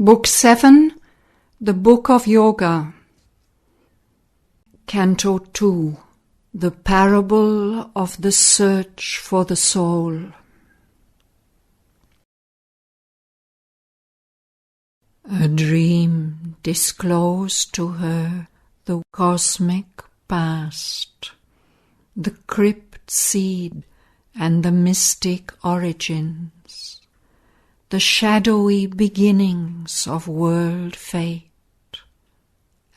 Book 7, The Book of Yoga. Canto 2, The Parable of the Search for the Soul. A dream disclosed to her the cosmic past, the crypt seed and the mystic origins, the shadowy beginnings of world fate,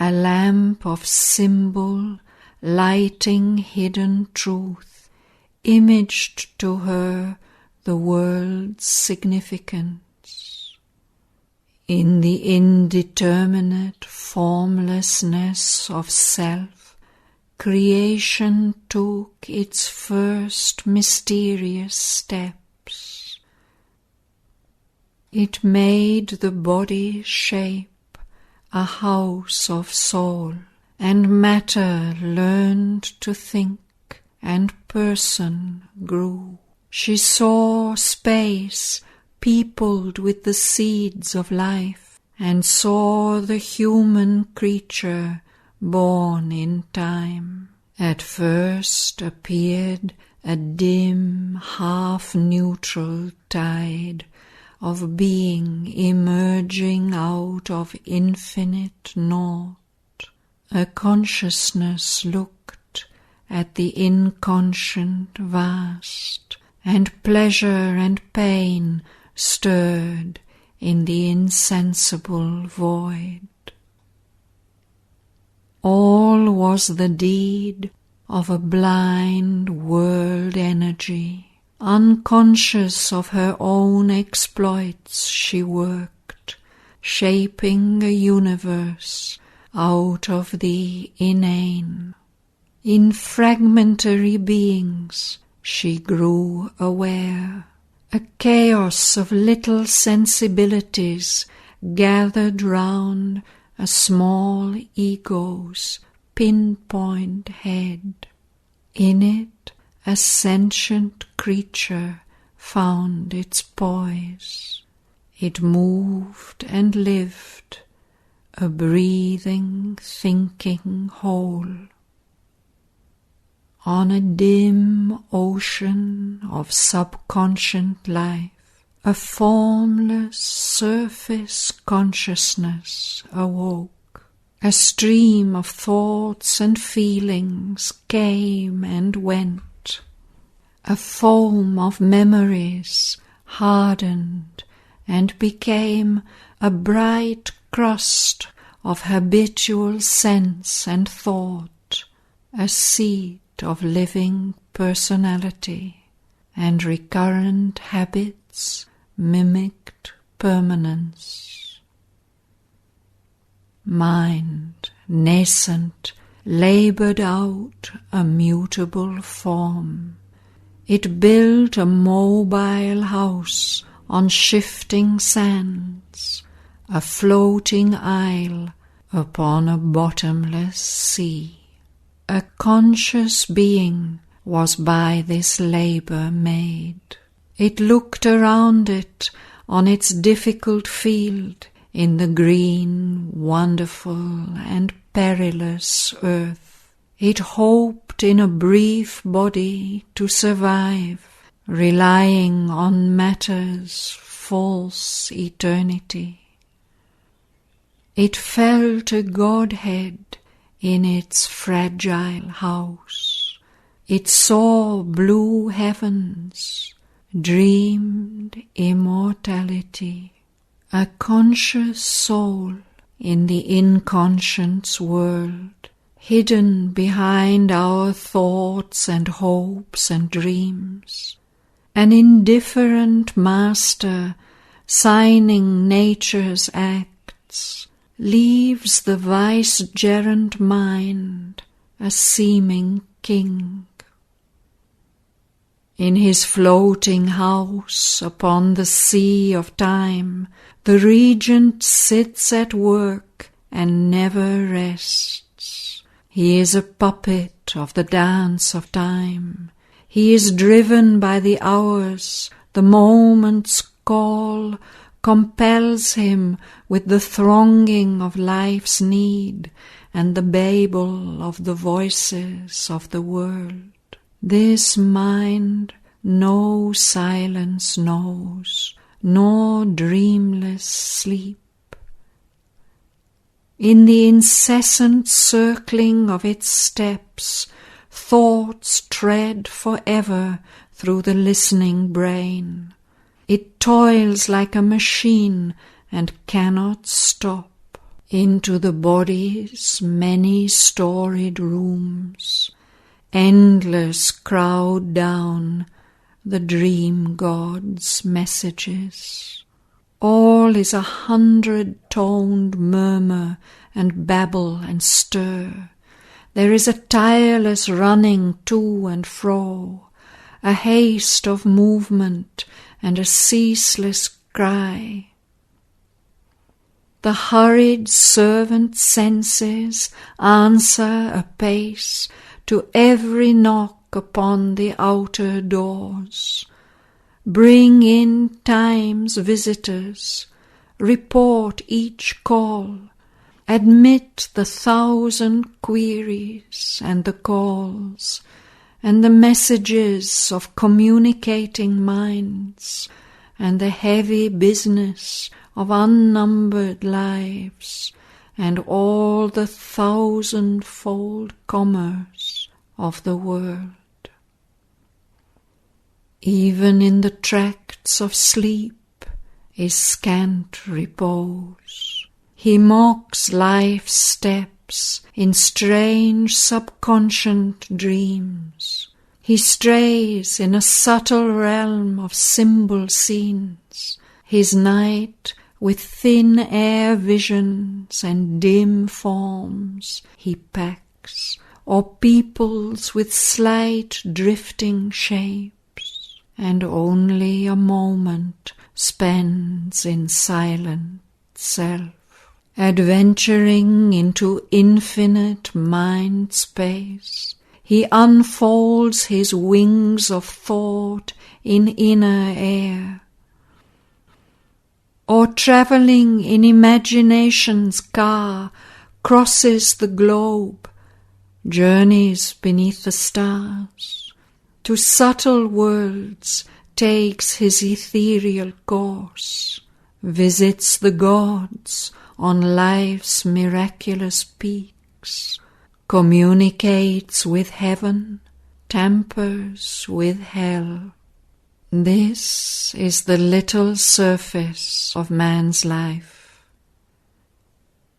a lamp of symbol lighting hidden truth, imaged to her the world's significance. In the indeterminate formlessness of self, creation took its first mysterious steps. It made the body shape a house of soul, and matter learned to think, and person grew. She saw space peopled with the seeds of life, and saw the human creature born in time. At first appeared a dim, half-neutral tide of being emerging out of infinite naught. A consciousness looked at the inconscient vast, and pleasure and pain stirred in the insensible void. All was the deed of a blind world energy. Unconscious of her own exploits, she worked, shaping a universe out of the inane. In fragmentary beings she grew aware, a chaos of little sensibilities gathered round a small ego's pinpoint head. In it a sentient creature found its poise. It moved and lived, a breathing, thinking whole. On a dim ocean of subconscious life, a formless surface consciousness awoke. A stream of thoughts and feelings came and went. A foam of memories hardened and became a bright crust of habitual sense and thought, a seed of living personality, and recurrent habits mimicked permanence. Mind, nascent, laboured out a mutable form. It built a mobile house on shifting sands, a floating isle upon a bottomless sea. A conscious being was by this labour made. It looked around it on its difficult field in the green, wonderful and perilous earth. It hoped in a brief body to survive, relying on matter's false eternity. It felt a Godhead in its fragile house. It saw blue heavens, dreamed immortality. A conscious soul in the inconscious world, hidden behind our thoughts and hopes and dreams. An indifferent master signing nature's acts, leaves the vicegerent mind a seeming king. In his floating house upon the sea of time, the regent sits at work and never rests. He is a puppet of the dance of time. He is driven by the hours, the moments call, compels him with the thronging of life's need and the babel of the voices of the world. This mind no silence knows, nor dreamless sleep. In the incessant circling of its steps, thoughts tread forever through the listening brain. It toils like a machine and cannot stop. Into the body's many storied rooms, endless crowd down the dream god's messages. All is 100-toned murmur and babble and stir. There is a tireless running to and fro, a haste of movement and a ceaseless cry. The hurried servant senses answer apace to every knock upon the outer doors. Bring in time's visitors, report each call, admit the 1,000 queries and the calls, and the messages of communicating minds, and the heavy business of unnumbered lives, and all the 1,000-fold commerce of the world. Even in the tracts of sleep is scant repose. He mocks life's steps in strange subconscient dreams. He strays in a subtle realm of symbol scenes. His night with thin air visions and dim forms he packs, or peoples with slight drifting shapes, and only a moment spends in silent self, adventuring into infinite mind space. He unfolds his wings of thought in inner air, or travelling in imagination's car, crosses the globe, journeys beneath the stars, to subtle worlds takes his ethereal course, visits the gods on life's miraculous peaks, communicates with heaven, tampers with hell. This is the little surface of man's life.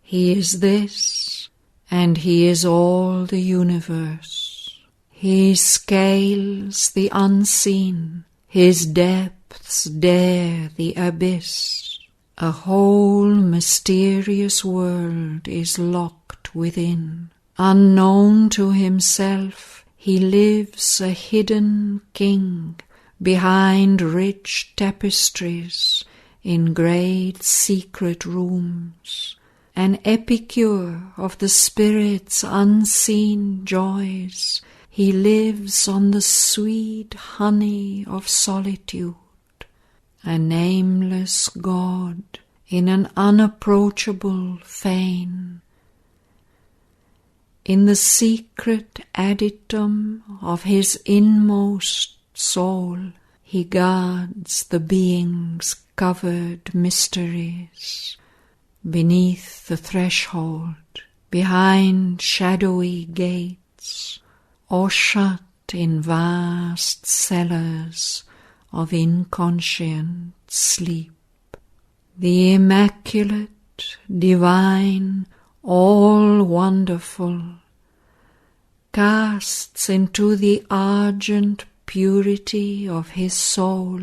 He is this, and he is all the universe. He scales the unseen, his depths dare the abyss. A whole mysterious world is locked within. Unknown to himself, he lives a hidden king behind rich tapestries in great secret rooms, an epicure of the spirit's unseen joys. He lives on the sweet honey of solitude, a nameless God in an unapproachable fane. In the secret adytum of his inmost soul, he guards the being's covered mysteries. Beneath the threshold, behind shadowy gates, or shut in vast cellars of inconscient sleep. The immaculate, divine, all-wonderful, casts into the argent purity of his soul,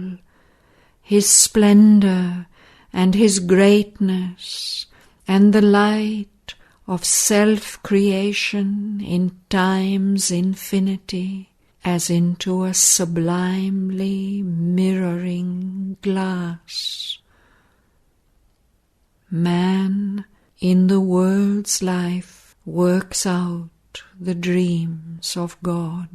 his splendor and his greatness, and the light of self-creation in time's infinity, as into a sublimely mirroring glass. Man, in the world's life, works out the dreams of God.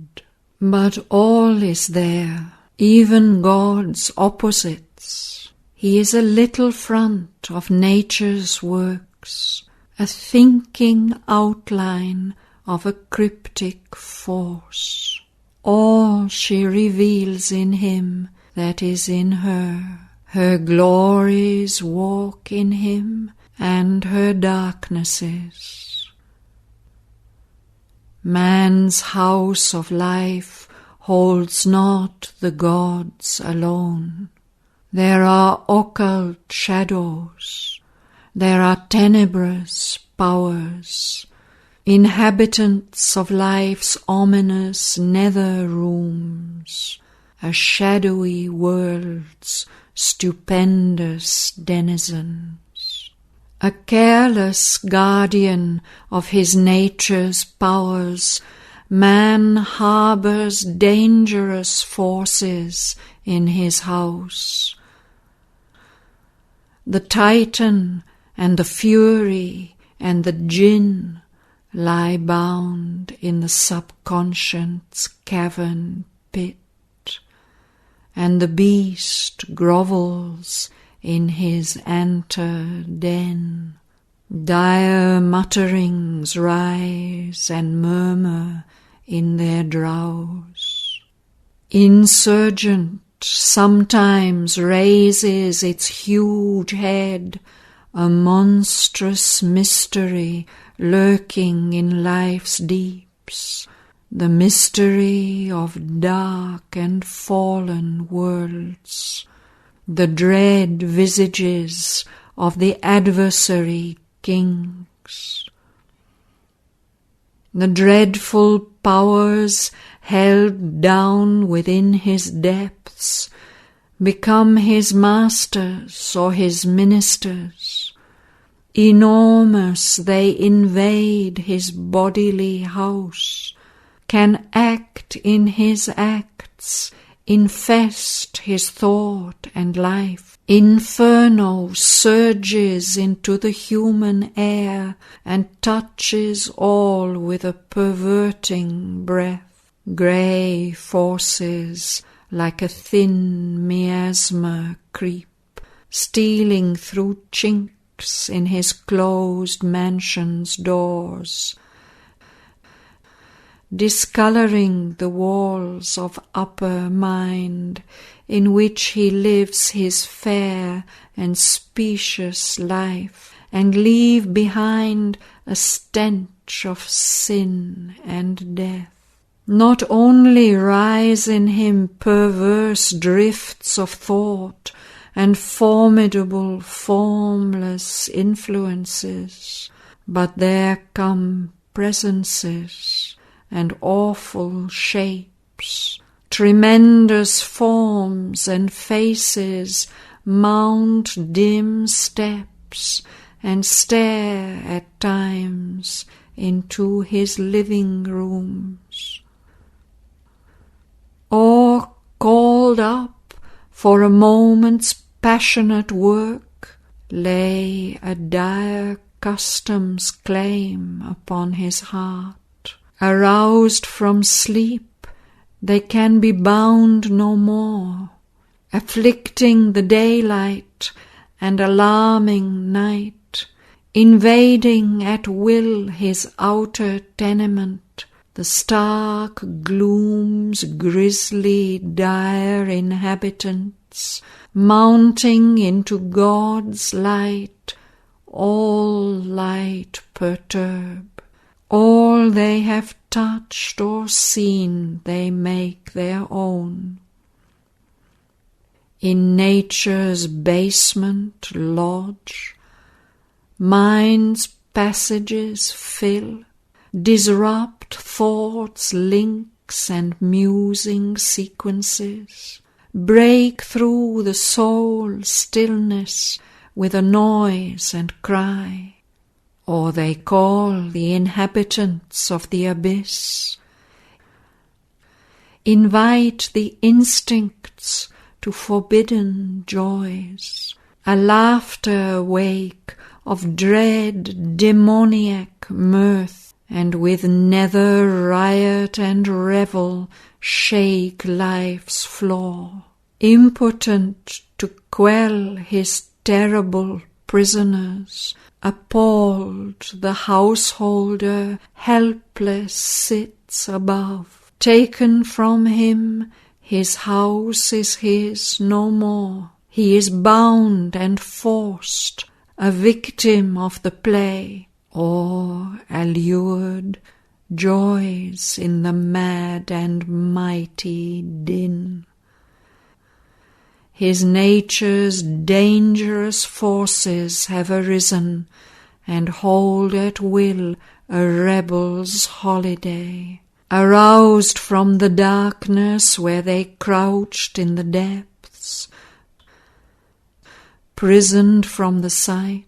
But all is there, even God's opposites, He is a little front of nature's works, a thinking outline of a cryptic force. All she reveals in him that is in her. Her glories walk in him, and her darknesses. Man's house of life holds not the gods alone. There are occult shadows, there are tenebrous powers, inhabitants of life's ominous nether rooms, a shadowy world's stupendous denizens. A careless guardian of his nature's powers, man harbours dangerous forces in his house. The Titan and the Fury and the Jinn lie bound in the subconscious cavern pit, and the beast grovels in his ante den. Dire mutterings rise and murmur in their drowse. Insurgent sometimes raises its huge head, a monstrous mystery lurking in life's deeps, the mystery of dark and fallen worlds, the dread visages of the adversary kings. The dreadful powers held down within his depths become his masters or his ministers. Enormous they invade his bodily house, can act in his acts, infest his thought and life. Inferno surges into the human air and touches all with a perverting breath. Grey forces like a thin miasma creep, stealing through chinks in his closed mansion's doors, discolouring the walls of upper mind in which he lives his fair and specious life, and leave behind a stench of sin and death. Not only rise in him perverse drifts of thought and formidable formless influences, but there come presences and awful shapes, tremendous forms and faces mount dim steps and stare at times into his living rooms. Or called up for a moment's passionate work, lay a dire custom's claim upon his heart. Aroused from sleep, they can be bound no more, afflicting the daylight and alarming night, invading at will his outer tenement, the stark gloom's grisly dire inhabitants, mounting into God's light, all light perturb. All they have touched or seen they make their own. In nature's basement lodge, mind's passages fill, disrupt thought's links and musing sequences, break through the soul's stillness with a noise and cry. Or they call the inhabitants of the abyss, invite the instincts to forbidden joys, a laughter awake of dread demoniac mirth, and with nether riot and revel shake life's floor, impotent to quell his terrible prisoners. Appalled, the householder helpless sits above. Taken from him, his house is his no more. He is bound and forced, a victim of the play, or allured, joys in the mad and mighty din. His nature's dangerous forces have arisen and hold at will a rebel's holiday. Aroused from the darkness where they crouched in the depths, prisoned from the sight,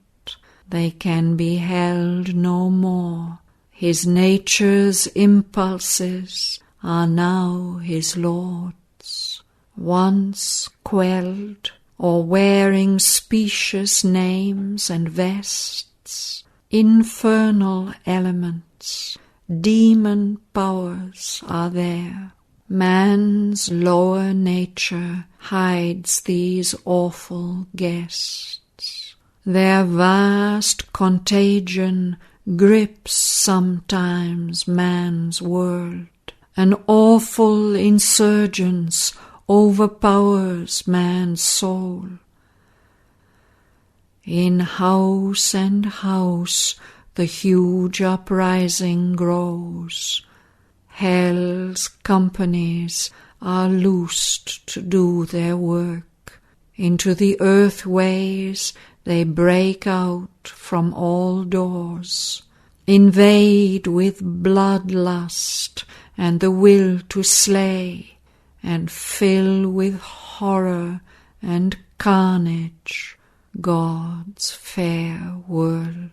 they can be held no more. His nature's impulses are now his lords. Once quelled, or wearing specious names and vests, infernal elements, demon powers are there. Man's lower nature hides these awful guests. Their vast contagion grips sometimes man's world. An awful insurgence overpowers man's soul. In house and house the huge uprising grows. Hell's companies are loosed to do their work. Into the earthways they break out from all doors, invade with bloodlust and the will to slay, and fill with horror and carnage God's fair world.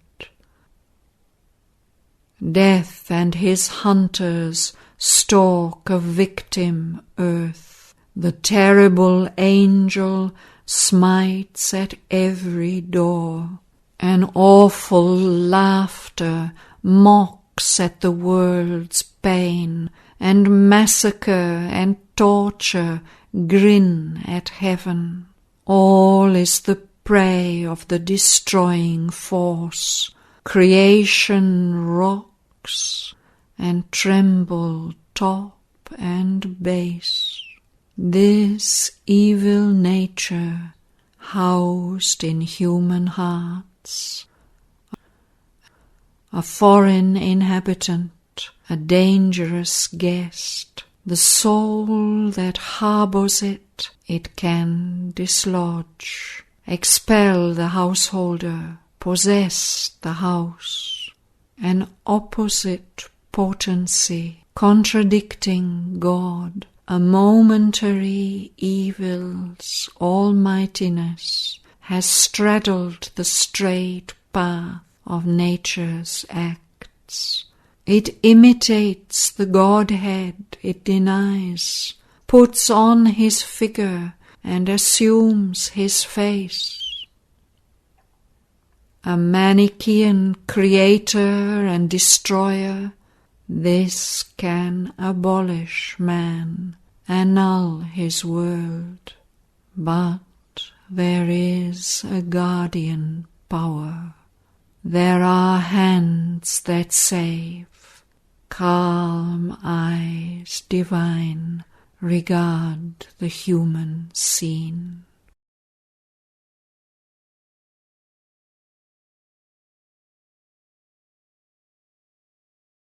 Death and his hunters stalk a victim earth. The terrible angel smites at every door. An awful laughter mocks at the world's pain, and massacre and torture grin at heaven. All is the prey of the destroying force. Creation rocks and tremble top and base. This evil nature housed in human hearts, a foreign inhabitant, a dangerous guest. The soul that harbours it, it can dislodge, expel the householder, possess the house. An opposite potency, contradicting God, a momentary evil's almightiness, has straddled the straight path of nature's acts. It imitates the Godhead it denies, puts on his figure and assumes his face. A Manichaean creator and destroyer, this can abolish man, annul his world. But there is a guardian power. There are hands that save. Calm eyes divine regard the human scene.